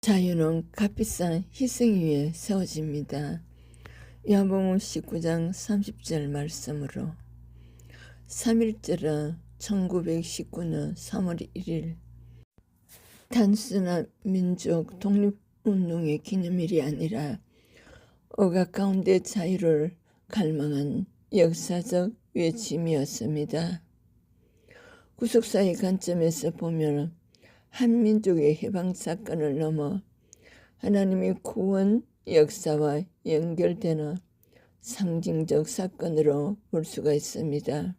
자유는 값비싼 희생 위에 세워집니다. 요한복음 19장 30절 말씀으로 3.1절은 1919년 3월 1일 단순한 민족 독립운동의 기념일이 아니라 억압 가운데 자유를 갈망한 역사적 외침이었습니다. 구속사의 관점에서 보면 한민족의 해방 사건을 넘어 하나님의 구원 역사와 연결되는 상징적 사건으로 볼 수가 있습니다.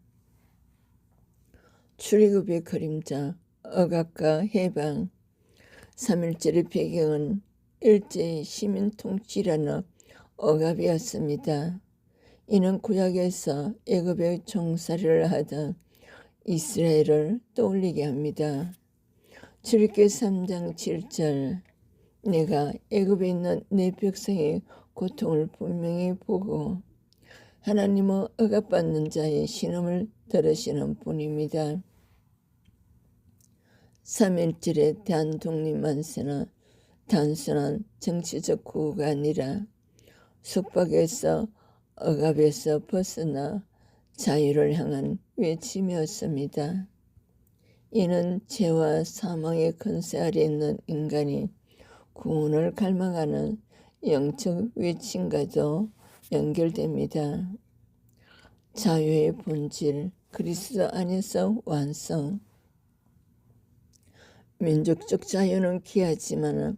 출애굽의 그림자, 억압과 해방, 3.1절의 배경은 일제의 시민 통치라는 억압이었습니다. 이는 구약에서 애굽의 종살이를 하던 이스라엘을 떠올리게 합니다. 출애굽기 3장 7절 내가 애굽에 있는 내 백성의 고통을 분명히 보고 하나님은 억압받는 자의 신음을 들으시는 분입니다. 3.1절의 대한독립만세는 단순한 정치적 구호가 아니라 속박에서 억압에서 벗어나 자유를 향한 외침이었습니다. 이는 죄와 사망의 권세 아래 있는 인간이 구원을 갈망하는 영적 외침과도 연결됩니다. 자유의 본질, 그리스도 안에서 완성. 민족적 자유는 귀하지만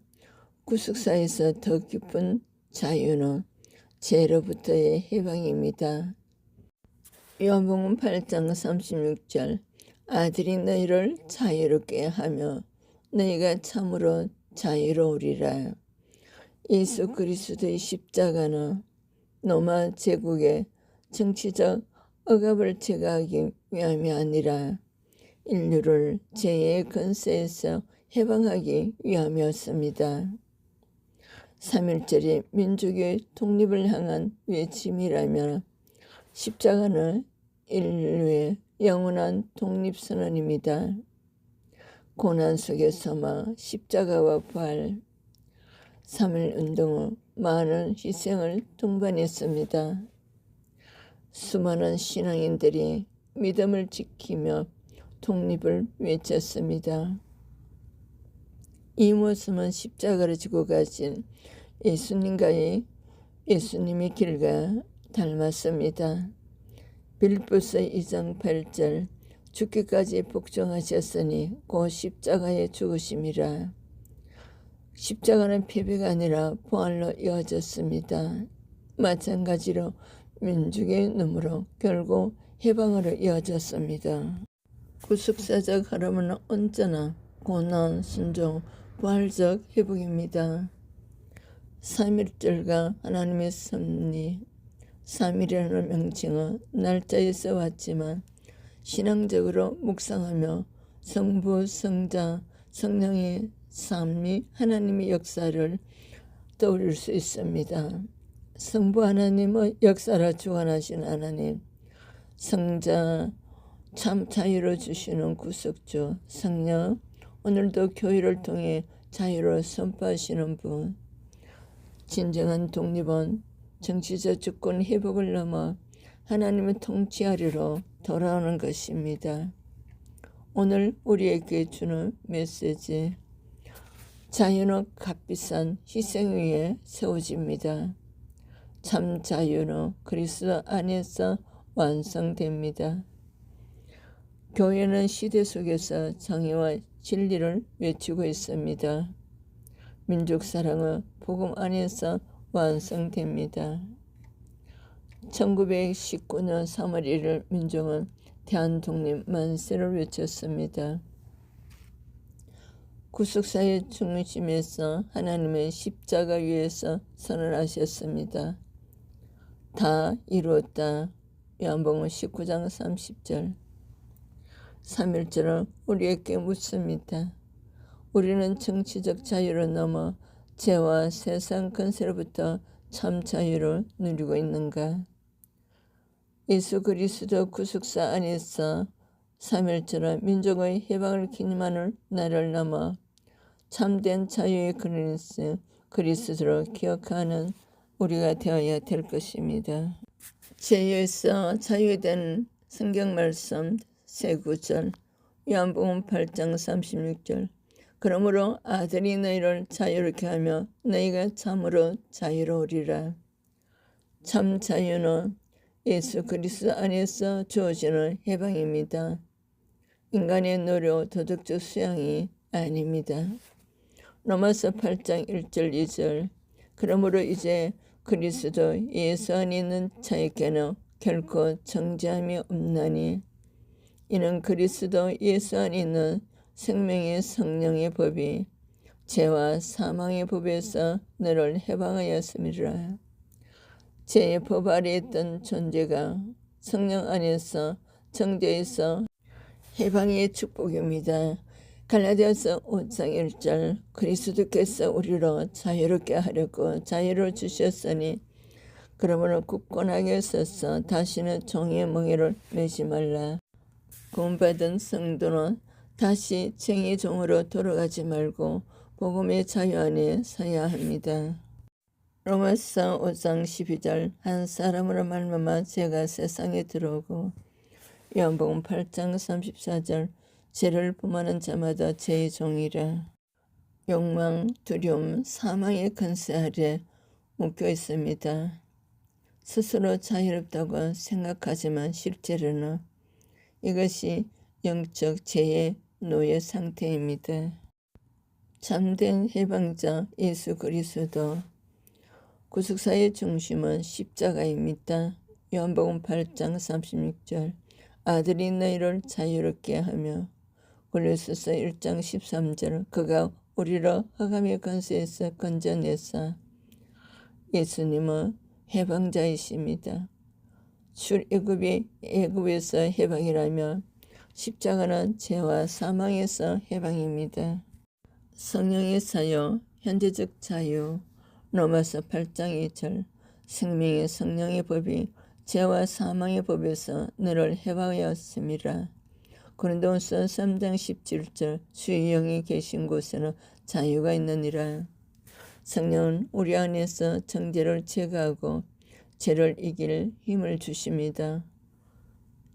구속사에서 더 깊은 자유는 죄로부터의 해방입니다. 요한복음 8장 36절 아들이 너희를 자유롭게 하며 너희가 참으로 자유로우리라. 예수 그리스도의 십자가는 로마 제국의 정치적 억압을 제거하기 위함이 아니라 인류를 죄의 권세에서 해방하기 위함이었습니다. 3.1절이 민족의 독립을 향한 외침이라면 십자가는 인류의 영원한 독립선언입니다. 고난 속의 소망, 십자가와 부활, 3.1운동은 많은 희생을 동반했습니다. 수많은 신앙인들이 믿음을 지키며 독립을 외쳤습니다. 이 모습은 십자가를 지고 가신 예수님의 길과 닮았습니다. 빌립보서 2장 8절 죽기까지 복종하셨으니 곧 십자가에 죽으심이라. 십자가는 패배가 아니라 부활로 이어졌습니다. 마찬가지로 민족의 눈으로 결국 해방으로 이어졌습니다. 구속사적 흐름은 언제나 고난, 순종, 부활적 회복입니다. 3.1절과 하나님의 섭리, 3.1이라는 명칭은 날짜에서 왔지만 신앙적으로 묵상하며 성부, 성자, 성령의 삶이 하나님의 역사를 떠올릴 수 있습니다. 성부 하나님의 역사를 주관하신 하나님, 성자 참 자유를 주시는 구속주, 성령 오늘도 교회를 통해 자유를 선포하시는 분, 진정한 독립은 정치적 주권 회복을 넘어 하나님의 통치 아래로 돌아오는 것입니다. 오늘 우리에게 주는 메시지, 자유는 값비싼 희생 위에 세워집니다. 참 자유는 그리스도 안에서 완성됩니다. 교회는 시대 속에서 정의와 진리를 외치고 있습니다. 민족 사랑은 복음 안에서 완성됩니다. 1919년 3월 1일 민족은 대한독립 만세를 외쳤습니다. 구속사의 중심에서 하나님의 십자가 위에서 선언하셨습니다. 다 이루었다. 요한복음 19장 30절 3.1절은 우리에게 묻습니다. 우리는 정치적 자유를 넘어 죄와 세상 권세로부터 참 자유를 누리고 있는가? 예수 그리스도 구속사 안에서 3.1절은 민족의 해방을 기념하는 날을 넘어 참된 자유의 그리스도로 기억하는 우리가 되어야 될 것입니다. 죄에서 자유된 성경 말씀 세 구절, 요한복음 8장 36절. 그러므로 아들이 너희를 자유롭게 하며 너희가 참으로 자유로우리라. 참 자유는 예수 그리스도 안에서 주어지는 해방입니다. 인간의 노력, 도덕적 수양이 아닙니다. 로마서 8장 1절 2절. 그러므로 이제 그리스도 예수 안에 있는 자에게는 결코 정죄함이 없나니 이는 그리스도 예수 안에 있는 생명의 성령의 법이 죄와 사망의 법에서 너를 해방하였음이라. 죄의 법 아래 있던 존재가 성령 안에서 정죄에서 해방의 축복입니다. 갈라디아서 5장 1절. 그리스도께서 우리로 자유롭게 하려고 자유를 주셨으니 그러므로 굳건하게 서서 다시는 종의 멍에를 매지 말라. 구원받은 성도는 다시 죄의 종으로 돌아가지 말고 복음의 자유 안에 서야 합니다. 로마서 5장 12절. 한 사람으로 말미암아 죄가 세상에 들어오고 요한복음 8장 34절. 죄를 범하는 자마다 죄의 종이라. 욕망, 두려움, 사망의 권세 아래 묶여 있습니다. 스스로 자유롭다고 생각하지만 실제로는 이것이 영적 죄의 노예 상태입니다. 참된 해방자 예수 그리스도. 구속사의 중심은 십자가입니다. 요한복음 8장 36절. 아들이 너희를 자유롭게 하며 골로새서 1장 13절. 그가 우리를 흑암의 권세에서 건져내사. 예수님은 해방자이십니다. 출애굽이 애굽에서 해방이라면 십자가는 죄와 사망에서 해방입니다. 성령의 사유, 현재적 자유. 로마서 8장 2절. 생명의 성령의 법이 죄와 사망의 법에서 너를 해방하였음이라. 고린도후서 3장 17절. 주의 영이 계신 곳에는 자유가 있느니라. 성령은 우리 안에서 정죄를 제거하고 죄를 이길 힘을 주십니다.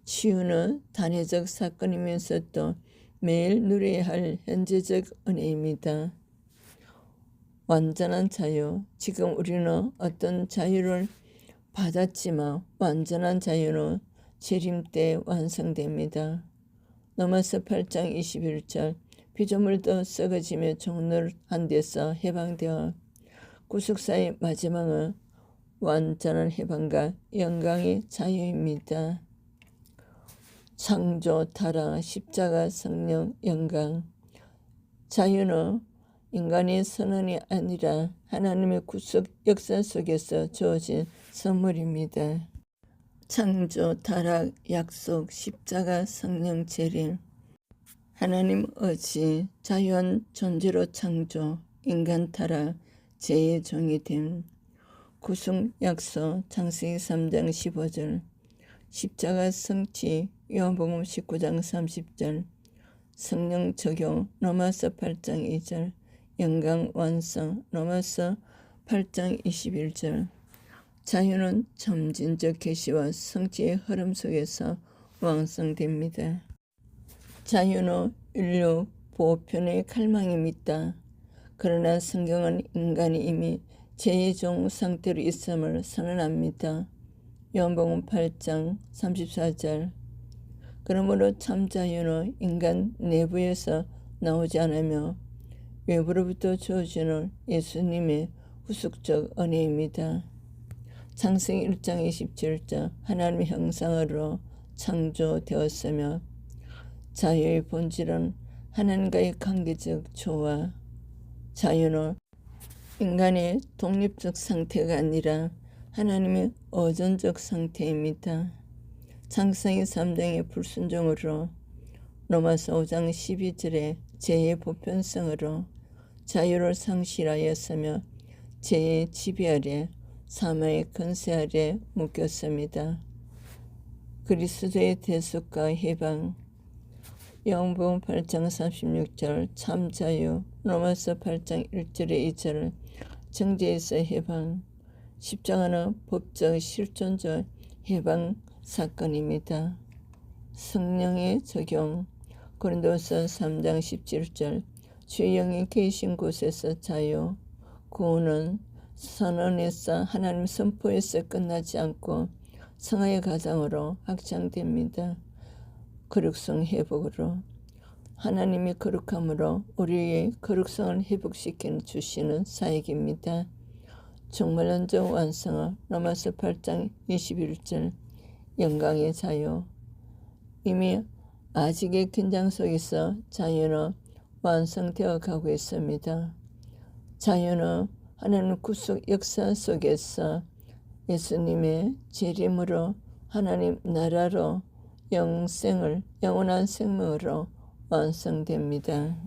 치유는 단회적 사건이면서도 매일 누려야 할 현재적 은혜입니다. 완전한 자유. 지금 우리는 어떤 자유를 받았지만 완전한 자유는 재림 때 완성됩니다. 로마서 8장 21절. 피조물도 썩어지며 종로한 데서 해방되어 구속사의 마지막은 완전한 해방과 영광의 자유입니다. 창조, 타락, 십자가, 성령, 영광. 자유는 인간의 선언이 아니라 하나님의 구속 역사 속에서 주어진 선물입니다. 창조, 타락, 약속, 십자가, 성령, 재림. 하나님 의지, 자유한 존재로 창조, 인간 타락, 죄의 종이 됨. 구속 약속, 창세기 3장 15절. 십자가 성취, 요한복음 19장 30절. 성령 적용, 로마서 8장 2절. 영광 완성, 로마서 8장 21절. 자유는 점진적 계시와 성취의 흐름 속에서 완성됩니다. 자유는 인류 보편의 갈망입니다. 그러나 성경은 인간이 이미 죄의 종 상태로 있음을 선언합니다. 요한복음 8장 34절. 그러므로 참 자유는 인간 내부에서 나오지 않으며 외부로부터 주어지는 예수님의 후속적 은혜입니다. 창세기 1장 27절. 하나님의 형상으로 창조되었으며 자유의 본질은 하나님과의 관계적 조화. 자유는 인간의 독립적 상태가 아니라 하나님의 의존적 상태입니다. 창세기 3장의 불순종으로 로마서 5장 12절의 죄의 보편성으로 자유를 상실하였으며 죄의 지배 아래 사망의 권세 아래 묶였습니다. 그리스도의 대속과 해방. 요한복음 8장 36절 참자유, 로마서 8장 1절에 2절 정죄에서 해방, 십자가는 법적 실존적 해방 사건입니다. 성령의 적용, 고린도서 3장 17절 주의 영이 계신 곳에서 자유, 구원은 선언에서 하나님 선포에서 끝나지 않고 성화의 과정으로 확장됩니다. 거룩성 회복으로 하나님이 거룩함으로 우리의 거룩성을 회복시켜 주시는 사역입니다. 종말론적 완성은 로마서 8장 21절 영광의 자유, 이미 아직의 긴장 속에서 자유는 완성되어 가고 있습니다. 자유는 하나님 구속 역사 속에서 예수님의 재림으로 하나님 나라로 영원한 생명으로 완성됩니다.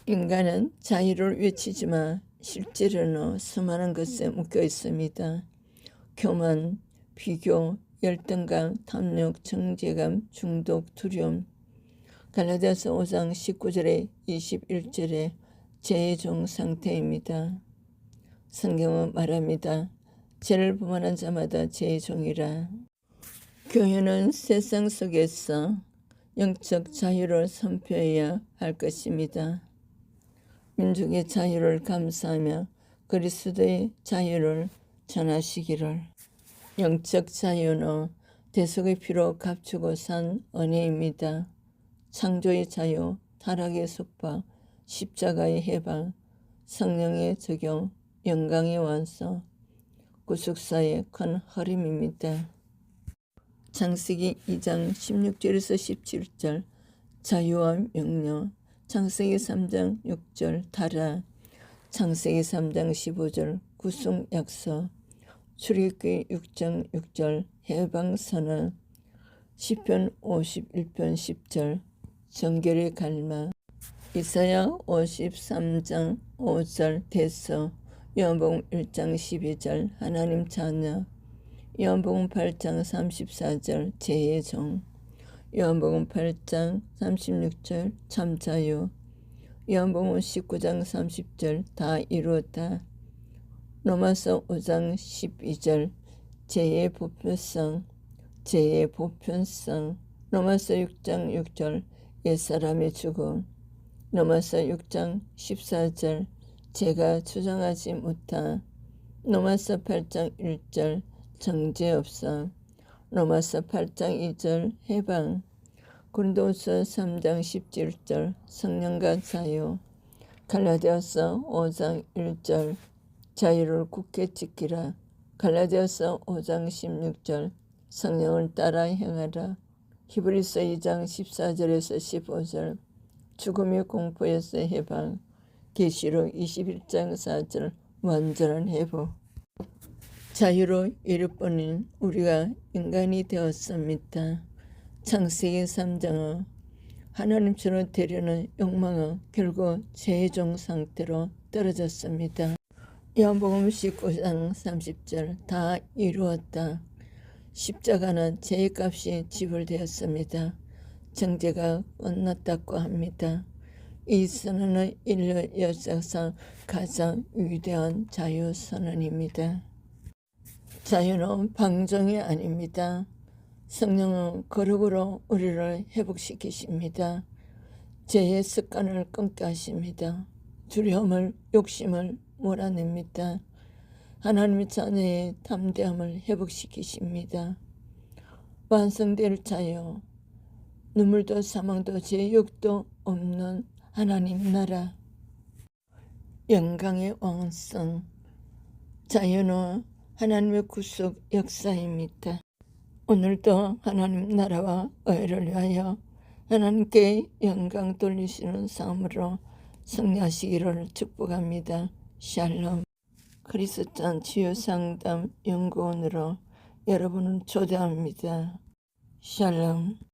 인간은 자유를 외치지만 실제로는 수많은 것에 묶여 있습니다. 교만, 비교, 열등감, 탐욕, 정죄감, 중독, 두려움. 갈라디아서 5장 19절에 21절에 죄의 종 상태입니다. 성경은 말합니다. 죄를 범하는 자마다 죄의 종이라. 교회는 세상 속에서 영적 자유를 선포해야 할 것입니다. 민족의 자유를 감사하며 그리스도의 자유를 전하시기를. 영적 자유는 대속의 피로 값주고 산 은혜입니다. 창조의 자유, 타락의 속박, 십자가의 해방, 성령의 적용, 영광의 완성, 구속사의 큰 흐름입니다. 창세기 2장 16절에서 17절 자유와 명령, 창세기 3장 6절 타락, 창세기 3장 15절 구속 약속, 출애굽기 6장 6절 해방선언, 시편 51편 10절 정결의 갈망, 이사야 53장 5절 대서, 요한복음 1장 12절 하나님 자녀, 요한복음 8장 34절 죄의 종, 요한복음 8장 36절 참자유, 요한복음 19장 30절 다 이루었다, 로마서 5장 12절 죄의 보편성, 죄의 보편성, 로마서 6장 6절 옛사람의 죽음, 로마서 6장 14절 죄가 주장하지 못하, 로마서 8장 1절 정죄 없어, 로마서 8장 2절 해방, 고린도서 3장 17절 성령과 자유, 갈라디아서 5장 1절 자유를 굳게 지키라, 갈라디아서 5장 16절 성령을 따라 행하라, 히브리서 2장 14절에서 15절 죽음의 공포에서 해방, 계시록 21장 4절 완전한 회복. 자유로 이르뿐인 우리가 인간이 되었습니다. 창세기 3장은 하나님처럼 되려는 욕망은 결국 죄의 종 상태로 떨어졌습니다. 요한복음 19장 30절 다 이루었다. 십자가는 죄의 값이 지불되었습니다. 정죄가 끝났다고 합니다. 이 선언은 인류 역사상 가장 위대한 자유 선언입니다. 자유는 방종이 아닙니다. 성령은 거룩으로 우리를 회복시키십니다. 죄의 습관을 끊게 하십니다. 두려움을, 욕심을 몰아냅니다. 하나님의 자녀의 담대함을 회복시키십니다. 완성될 자유, 눈물도 사망도 죄욕도 없는 하나님 나라, 영광의 왕성, 자유는 하나님의 구속 역사입니다. 오늘도 하나님 나라와 의를 위하여 하나님께 영광 돌리시는 삶으로 승리하시기를 축복합니다. 샬롬. 크리스찬 치유상담 연구원으로 여러분을 초대합니다. 샬롬.